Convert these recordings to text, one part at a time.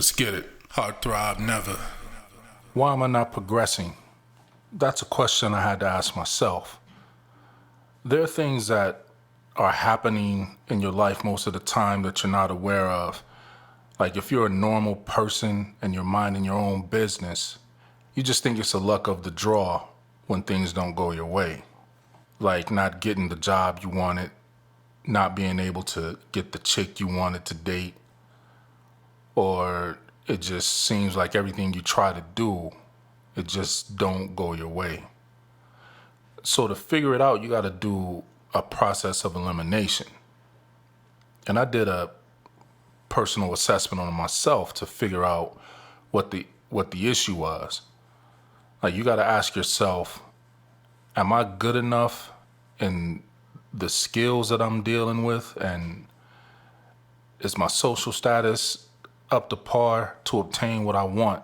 Let's get it. Heart throb never. Why am I not progressing? That's a question I had to ask myself. There are things that are happening in your life most of the time that you're not aware of. Like if you're a normal person and you're minding your own business, you just think it's the luck of the draw when things don't go your way. Like not getting the job you wanted, not being able to get the chick you wanted to date, or it just seems like everything you try to do, it just don't go your way. So to figure it out, you got to do a process of elimination. And I did a personal assessment on myself to figure out what the issue was. Like you got to ask yourself, am I good enough in the skills that I'm dealing with, and is my social status up to par to obtain what I want?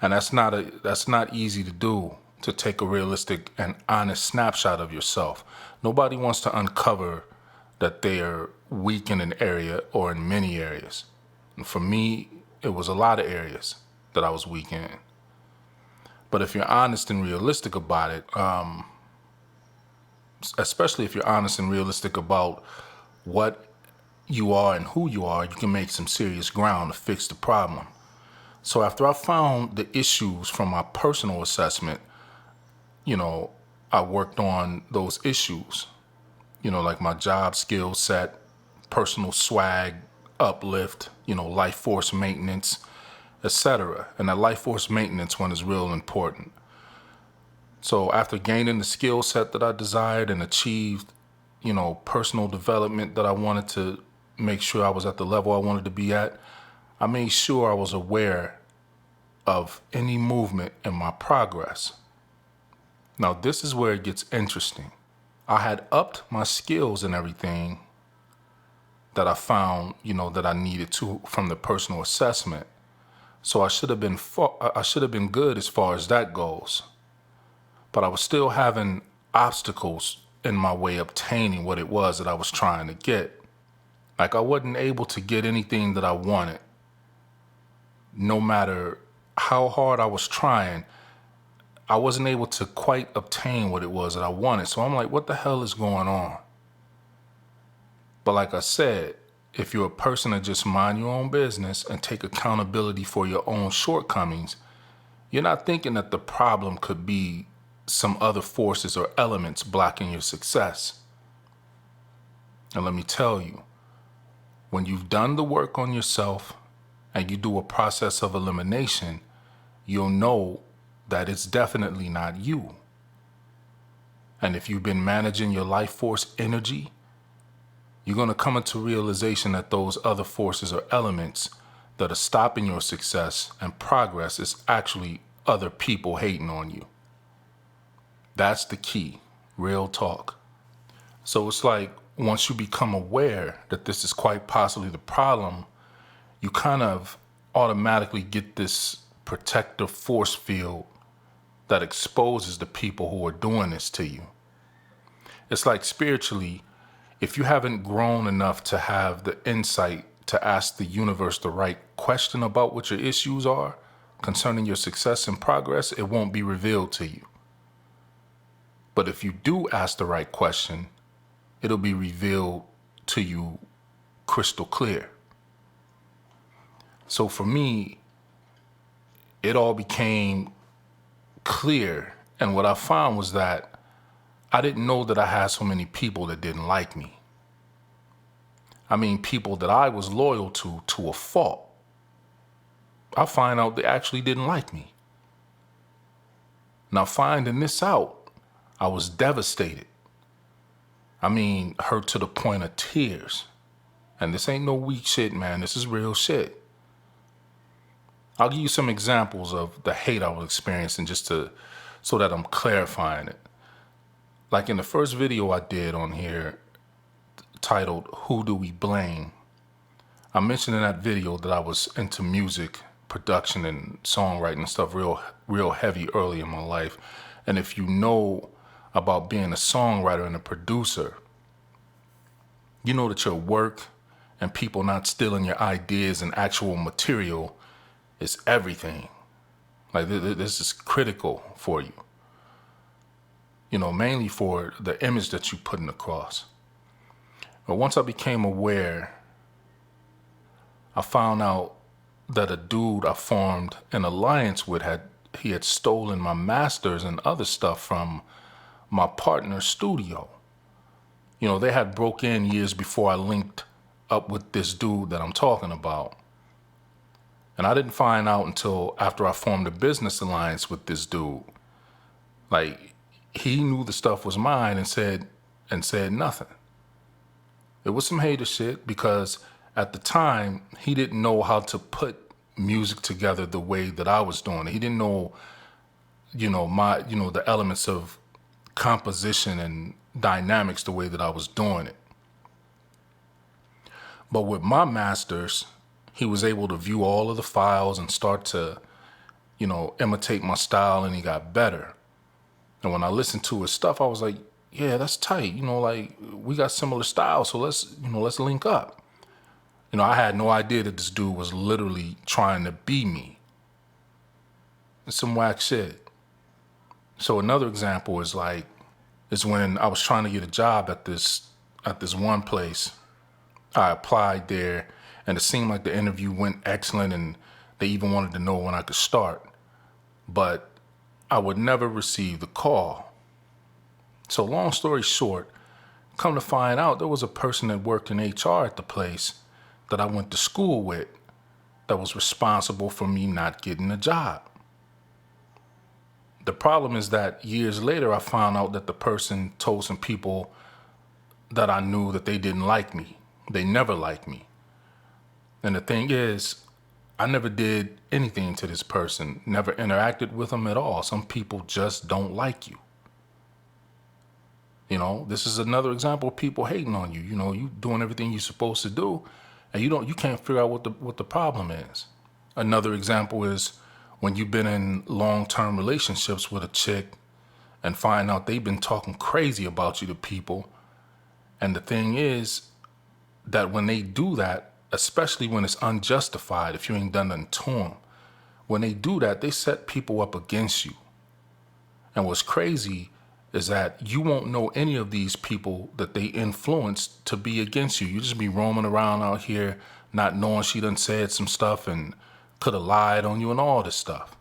And that's not easy to do, to take a realistic and honest snapshot of yourself. Nobody wants to uncover that they are weak in an area or in many areas. And for me, it was a lot of areas that I was weak in. But if you're honest and realistic about it, especially if you're honest and realistic about what you are and who you are, you can make some serious ground to fix the problem. So after I found the issues from my personal assessment, I worked on those issues, like my job skill set, personal swag, uplift, life force maintenance, etc. And that life force maintenance one is real important. So after gaining the skill set that I desired and achieved, personal development that I wanted to make sure I was at the level I wanted to be at, I made sure I was aware of any movement in my progress. Now, this is where it gets interesting. I had upped my skills and everything that I found, that I needed to from the personal assessment. So I should have been good as far as that goes. But I was still having obstacles in my way obtaining what it was that I was trying to get. Like I wasn't able to get anything that I wanted. No matter how hard I was trying, I wasn't able to quite obtain what it was that I wanted. So I'm like, what the hell is going on? But like I said, if you're a person that just mind your own business and take accountability for your own shortcomings, you're not thinking that the problem could be some other forces or elements blocking your success. And let me tell you, when you've done the work on yourself and you do a process of elimination, you'll know that it's definitely not you. And if you've been managing your life force energy, you're going to come into realization that those other forces or elements that are stopping your success and progress is actually other people hating on you. That's the key, real talk. So it's like once you become aware that this is quite possibly the problem, you kind of automatically get this protective force field that exposes the people who are doing this to you. It's like spiritually, if you haven't grown enough to have the insight to ask the universe the right question about what your issues are concerning your success and progress, it won't be revealed to you. But if you do ask the right question, it'll be revealed to you crystal clear. So for me, it all became clear. And what I found was that I didn't know that I had so many people that didn't like me. I mean, people that I was loyal to a fault. I find out they actually didn't like me. Now, finding this out, I was devastated. I mean, hurt to the point of tears. And this ain't no weak shit, man. This is real shit. I'll give you some examples of the hate I was experiencing so that I'm clarifying it. Like in the first video I did on here titled, Who Do We Blame? I mentioned in that video that I was into music, production and songwriting and stuff real heavy early in my life. And if you know about being a songwriter and a producer, you know that your work and people not stealing your ideas and actual material is everything. Like this is critical for you. Mainly for the image that you're putting across. But once I became aware, I found out that a dude I formed an alliance with had stolen my masters and other stuff from my partner's studio. They had broke in years before I linked up with this dude that I'm talking about. And I didn't find out until after I formed a business alliance with this dude. Like, he knew the stuff was mine and said nothing. It was some hater shit because at the time he didn't know how to put music together the way that I was doing it. He didn't know, the elements of composition and dynamics the way that I was doing it. But with my masters, he was able to view all of the files and start to, imitate my style, and he got better. And when I listened to his stuff, I was like, yeah, that's tight. Like, we got similar styles, so let's link up. I had no idea that this dude was literally trying to be me. It's some whack shit. So another example is when I was trying to get a job at this one place. I applied there, and it seemed like the interview went excellent, and they even wanted to know when I could start. But I would never receive the call. So long story short, come to find out, there was a person that worked in HR at the place that I went to school with that was responsible for me not getting a job. The problem is that years later, I found out that the person told some people that I knew that they didn't like me. They never liked me. And the thing is, I never did anything to this person, never interacted with them at all. Some people just don't like you. This is another example of people hating on you. You doing everything you're supposed to do, and you can't figure out what the problem is. Another example is when you've been in long-term relationships with a chick and find out they've been talking crazy about you to people. And the thing is that when they do that, especially when it's unjustified, if you ain't done nothing to them, when they do that, they set people up against you. And what's crazy is that you won't know any of these people that they influenced to be against you. You just be roaming around out here not knowing she done said some stuff and could have lied on you and all this stuff.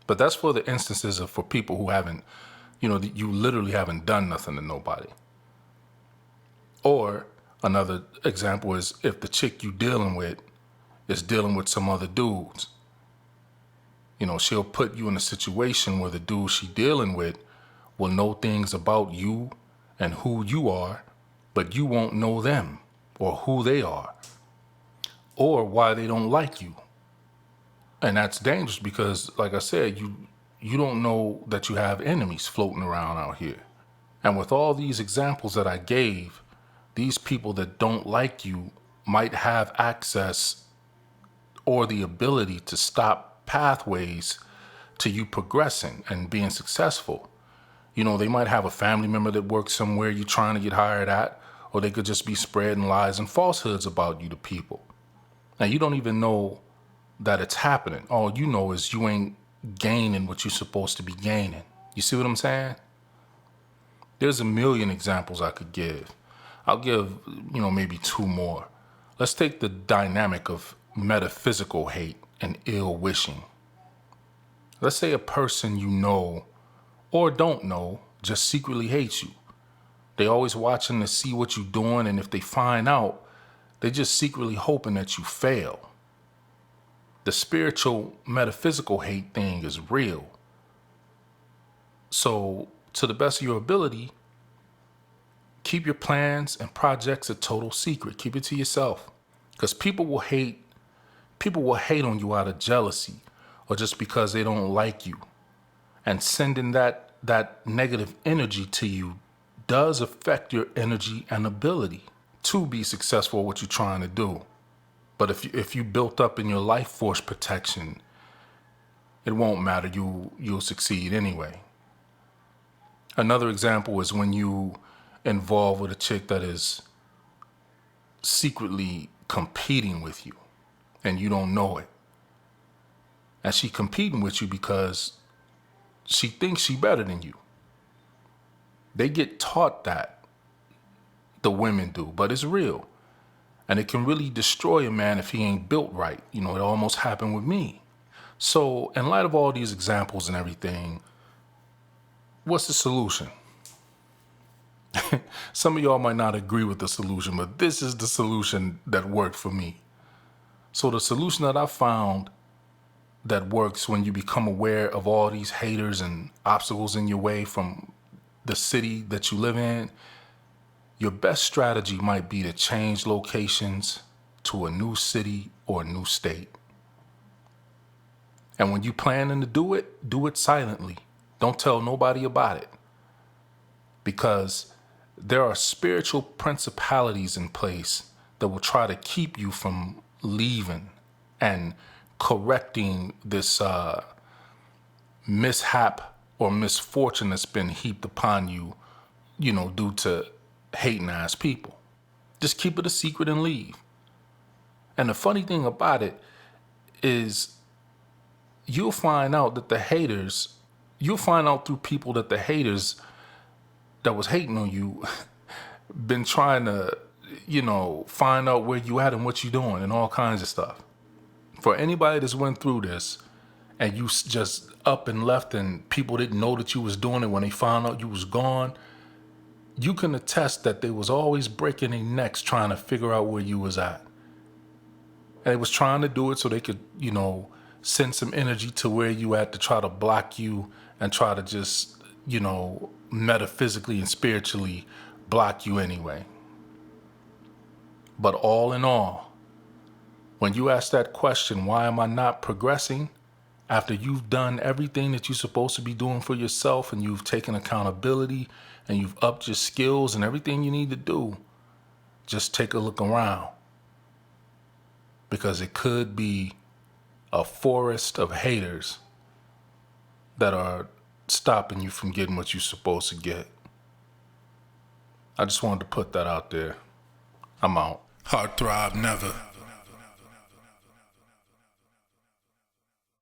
But that's for the instances for people who haven't, you literally haven't done nothing to nobody. Or another example is if the chick you dealing with is dealing with some other dudes. She'll put you in a situation where the dude she dealing with will know things about you and who you are, but you won't know them or who they are or why they don't like you. And that's dangerous because, like I said, you don't know that you have enemies floating around out here. And with all these examples that I gave, these people that don't like you might have access or the ability to stop pathways to you progressing and being successful. They might have a family member that works somewhere you're trying to get hired at, or they could just be spreading lies and falsehoods about you to people. Now, you don't even know that it's happening. All you know is you ain't gaining what you're supposed to be gaining. You see what I'm saying? There's a million examples I could give. I'll give, maybe two more. Let's take the dynamic of metaphysical hate and ill wishing. Let's say a person you know or don't know just secretly hates you. They always watching to see what you're doing, and if they find out, they just secretly hoping that you fail. The spiritual metaphysical hate thing is real. So, to the best of your ability, keep your plans and projects a total secret. Keep it to yourself. Because people will hate on you out of jealousy or just because they don't like you. And sending that negative energy to you does affect your energy and ability to be successful at what you're trying to do. But if you built up in your life force protection, it won't matter. You'll succeed anyway. Another example is when you involved with a chick that is secretly competing with you and you don't know it. And she competing with you because she thinks she better than you. They get taught that, the women do, but it's real. And it can really destroy a man if he ain't built right. You know, it almost happened with me. So in light of all these examples and everything, what's the solution? Some of y'all might not agree with the solution, but this is the solution that worked for me. So the solution that I found that works when you become aware of all these haters and obstacles in your way from the city that you live in, your best strategy might be to change locations to a new city or a new state. And when you planning to do it silently. Don't tell nobody about it. Because there are spiritual principalities in place that will try to keep you from leaving and correcting this mishap or misfortune that's been heaped upon you, due to hating ass people. Just keep it a secret and leave. And the funny thing about it is you'll find out through people that the haters that was hating on you been trying to, find out where you at and what you doing and all kinds of stuff. For anybody that's went through this and you just up and left and people didn't know that you was doing it when they found out you was gone, you can attest that they was always breaking their necks trying to figure out where you was at. And they was trying to do it so they could, send some energy to where you at to try to block you and try to just, metaphysically and spiritually block you anyway. But all in all, when you ask that question, why am I not progressing? After you've done everything that you're supposed to be doing for yourself and you've taken accountability and you've upped your skills and everything you need to do, just take a look around. Because it could be a forest of haters that are stopping you from getting what you're supposed to get. I just wanted to put that out there. I'm out. Throb never.